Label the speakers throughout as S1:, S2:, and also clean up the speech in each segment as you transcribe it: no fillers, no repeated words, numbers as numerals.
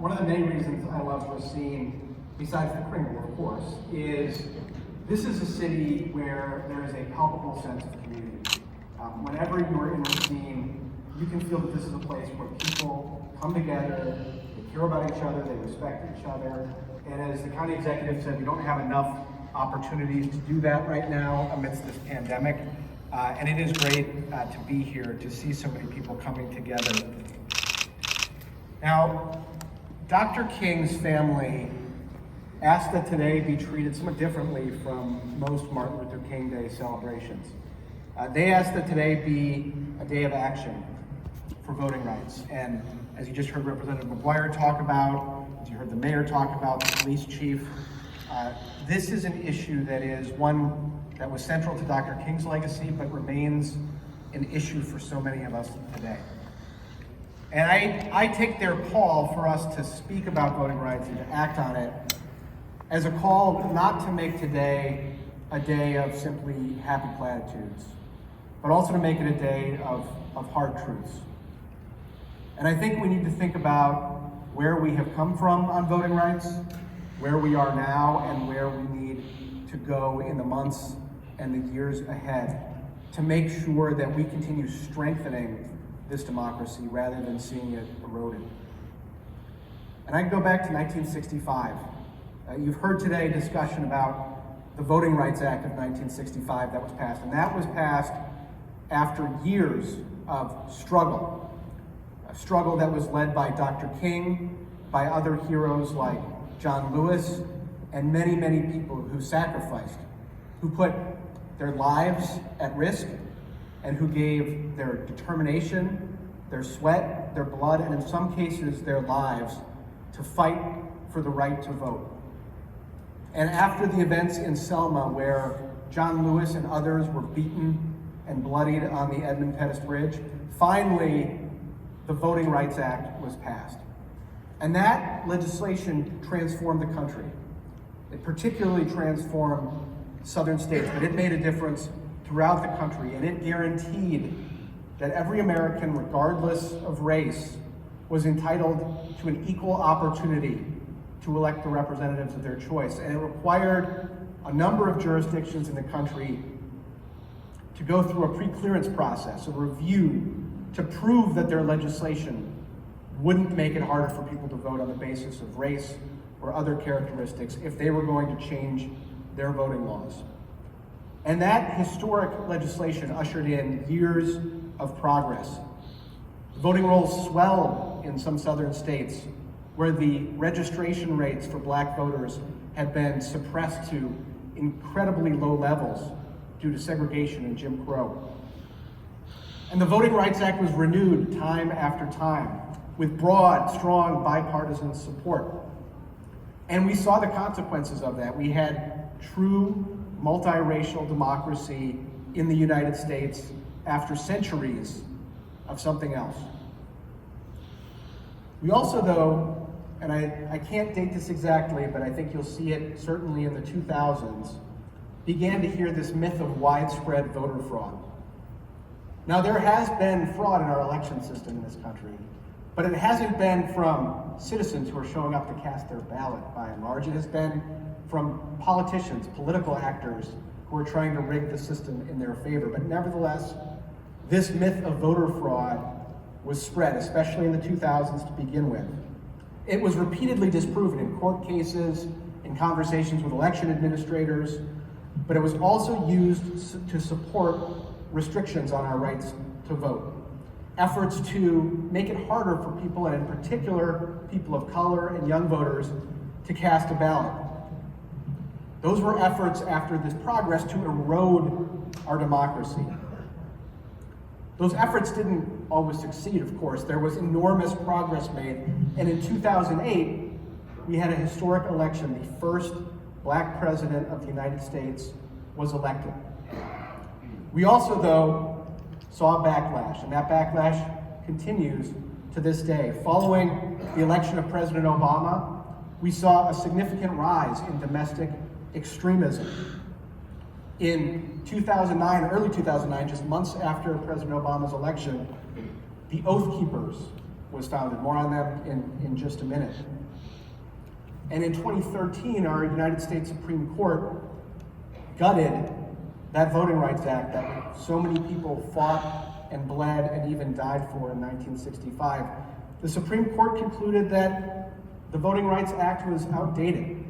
S1: One of the main reasons I love Racine, besides the Kringle, of course, is this is a city where there is a palpable sense of community. Whenever you're in Racine, you can feel that this is a place where people come together, they care about each other, they respect each other, and as the county executive said, we don't have enough opportunities to do that right now amidst this pandemic, and it is great to be here, to see so many people coming together. Now, Dr. King's family asked that today be treated somewhat differently from most Martin Luther King Day celebrations. They asked that today be a day of action for voting rights. And as you just heard Representative McGuire talk about, as you heard the mayor talk about, the police chief, this is an issue that is one that was central to Dr. King's legacy, but remains an issue for so many of us today. And I take their call for us to speak about voting rights and to act on it as a call not to make today a day of simply happy platitudes, but also to make it a day of hard truths. And I think we need to think about where we have come from on voting rights, where we are now, and where we need to go in the months and the years ahead to make sure that we continue strengthening this democracy rather than seeing it eroded. And I can go back to 1965. You've heard today discussion about the Voting Rights Act of 1965 that was passed, and that was passed after years of struggle, a struggle that was led by Dr. King, by other heroes like John Lewis, and many, many people who sacrificed, who put their lives at risk, and who gave their determination, their sweat, their blood, and in some cases their lives to fight for the right to vote. And after the events in Selma, where John Lewis and others were beaten and bloodied on the Edmund Pettus Bridge, finally the Voting Rights Act was passed. And that legislation transformed the country. It particularly transformed southern states, but it made a difference throughout the country, and it guaranteed that every American, regardless of race, was entitled to an equal opportunity to elect the representatives of their choice. And it required a number of jurisdictions in the country to go through a pre-clearance process, a review, to prove that their legislation wouldn't make it harder for people to vote on the basis of race or other characteristics if they were going to change their voting laws. And that historic legislation ushered in years of progress. Voting rolls swelled in some southern states where the registration rates for black voters had been suppressed to incredibly low levels due to segregation and Jim Crow. And the Voting Rights Act was renewed time after time with broad, strong bipartisan support. And we saw the consequences of that. We had true multiracial democracy in the United States after centuries of something else. We also, though, and I can't date this exactly, but I think you'll see it certainly in the 2000s, began to hear this myth of widespread voter fraud. Now, there has been fraud in our election system in this country, but it hasn't been from citizens who are showing up to cast their ballot by and large. It has been from politicians, political actors who are trying to rig the system in their favor. But nevertheless, this myth of voter fraud was spread, especially in the 2000s to begin with. It was repeatedly disproven in court cases, in conversations with election administrators, but it was also used to support restrictions on our rights to vote. Efforts to make it harder for people, and in particular people of color and young voters, to cast a ballot. Those were efforts after this progress to erode our democracy. Those efforts didn't always succeed, of course. There was enormous progress made, and in 2008, we had a historic election. The first black president of the United States was elected. We also, though, saw a backlash, and that backlash continues to this day. Following the election of President Obama, we saw a significant rise in domestic extremism. In 2009, early 2009, just months after President Obama's election, the Oath Keepers was founded. More on them in just a minute. And in 2013, our United States Supreme Court gutted that Voting Rights Act that so many people fought and bled and even died for in 1965. The Supreme Court concluded that the Voting Rights Act was outdated,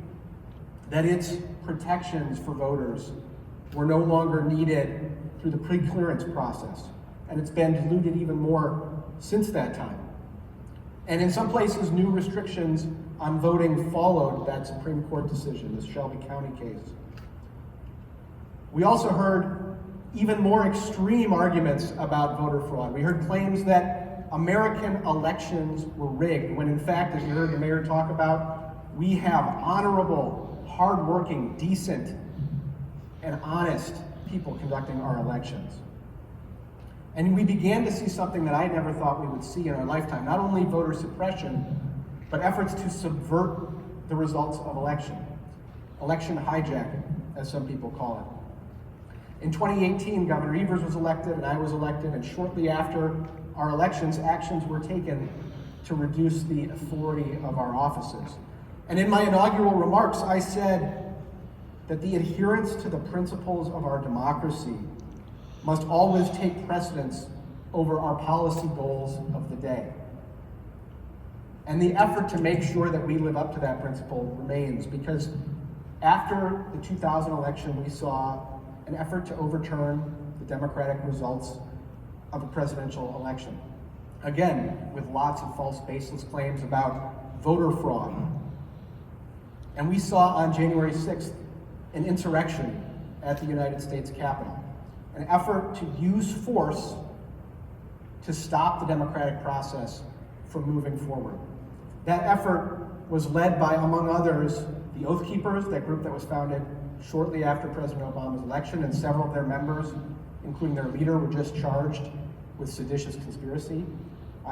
S1: that its protections for voters were no longer needed through the pre-clearance process, and it's been diluted even more since that time. And in some places, new restrictions on voting followed that Supreme Court decision, the Shelby County case. We also heard even more extreme arguments about voter fraud. We heard claims that American elections were rigged, when in fact, as you heard the mayor talk about, we have honorable, hardworking, decent, and honest people conducting our elections. And we began to see something that I never thought we would see in our lifetime, not only voter suppression, but efforts to subvert the results of election hijacking, as some people call it. In 2018, Governor Evers was elected and I was elected, and shortly after our elections, actions were taken to reduce the authority of our offices. And in my inaugural remarks, I said that the adherence to the principles of our democracy must always take precedence over our policy goals of the day. And the effort to make sure that we live up to that principle remains, because after the 2000 election, we saw an effort to overturn the democratic results of a presidential election. Again, with lots of false baseless claims about voter fraud. And we saw on January 6th an insurrection at the United States Capitol, an effort to use force to stop the democratic process from moving forward. That effort was led by, among others, the Oath Keepers, that group that was founded shortly after President Obama's election, and several of their members, including their leader, were just charged with seditious conspiracy,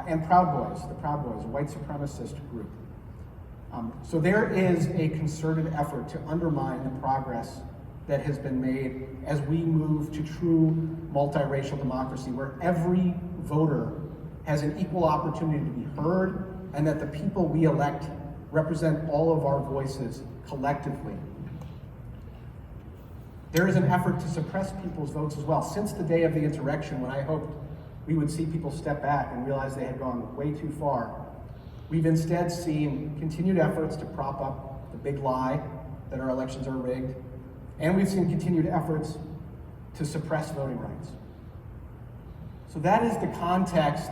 S1: and Proud Boys, the Proud Boys, a white supremacist group. So there is a concerted effort to undermine the progress that has been made as we move to true multiracial democracy, where every voter has an equal opportunity to be heard, and that the people we elect represent all of our voices collectively. There is an effort to suppress people's votes as well. Since the day of the insurrection, when I hoped we would see people step back and realize they had gone way too far, we've instead seen continued efforts to prop up the big lie that our elections are rigged, and we've seen continued efforts to suppress voting rights. So that is the context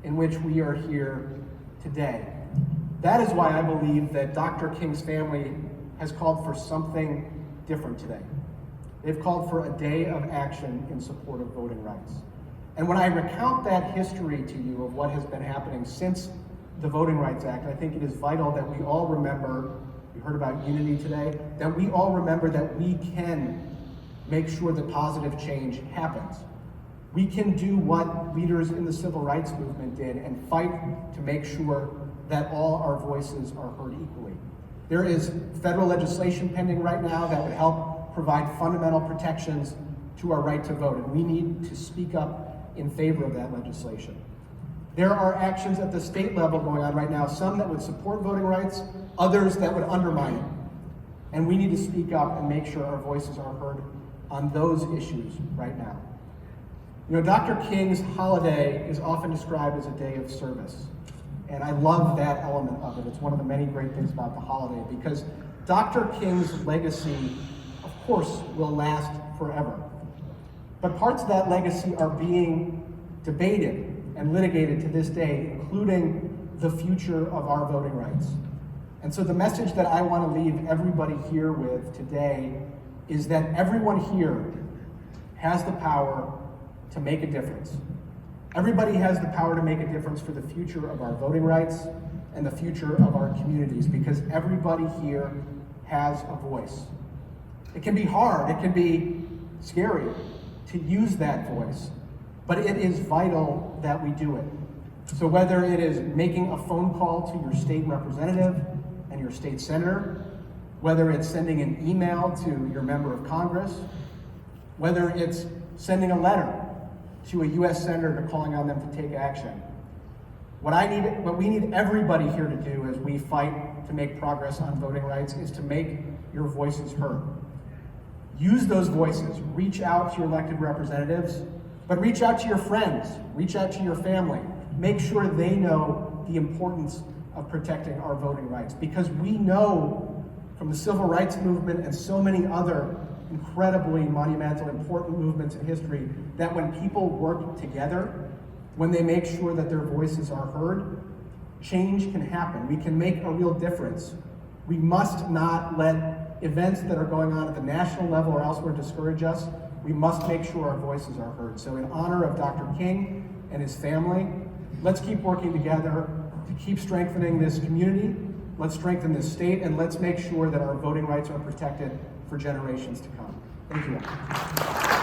S1: in which we are here today. That is why I believe that Dr. King's family has called for something different today. They've called for a day of action in support of voting rights. And when I recount that history to you of what has been happening since the Voting Rights Act, I think it is vital that we all remember, we heard about unity today, that we all remember that we can make sure that positive change happens. We can do what leaders in the civil rights movement did and fight to make sure that all our voices are heard equally. There is federal legislation pending right now that would help provide fundamental protections to our right to vote, and we need to speak up in favor of that legislation. There are actions at the state level going on right now, some that would support voting rights, others that would undermine it. And we need to speak up and make sure our voices are heard on those issues right now. You know, Dr. King's holiday is often described as a day of service. And I love that element of it. It's one of the many great things about the holiday, because Dr. King's legacy, of course, will last forever. But parts of that legacy are being debated and litigated to this day, including the future of our voting rights. And so the message that I want to leave everybody here with today is that everyone here has the power to make a difference. Everybody has the power to make a difference for the future of our voting rights and the future of our communities, because everybody here has a voice. It can be hard, it can be scary to use that voice, but it is vital that we do it. So whether it is making a phone call to your state representative and your state senator, whether it's sending an email to your member of Congress, whether it's sending a letter to a U.S. senator calling on them to take action, What we need everybody here to do as we fight to make progress on voting rights is to make your voices heard. Use those voices. Reach out to your elected representatives, but reach out to your friends, reach out to your family. Make sure they know the importance of protecting our voting rights, because we know from the civil rights movement and so many other incredibly monumental, important movements in history that when people work together, when they make sure that their voices are heard, change can happen. We can make a real difference. We must not let events that are going on at the national level or elsewhere discourage us. We must make sure our voices are heard. So in honor of Dr. King and his family, let's keep working together to keep strengthening this community. Let's strengthen this state, and let's make sure that our voting rights are protected for generations to come. Thank you.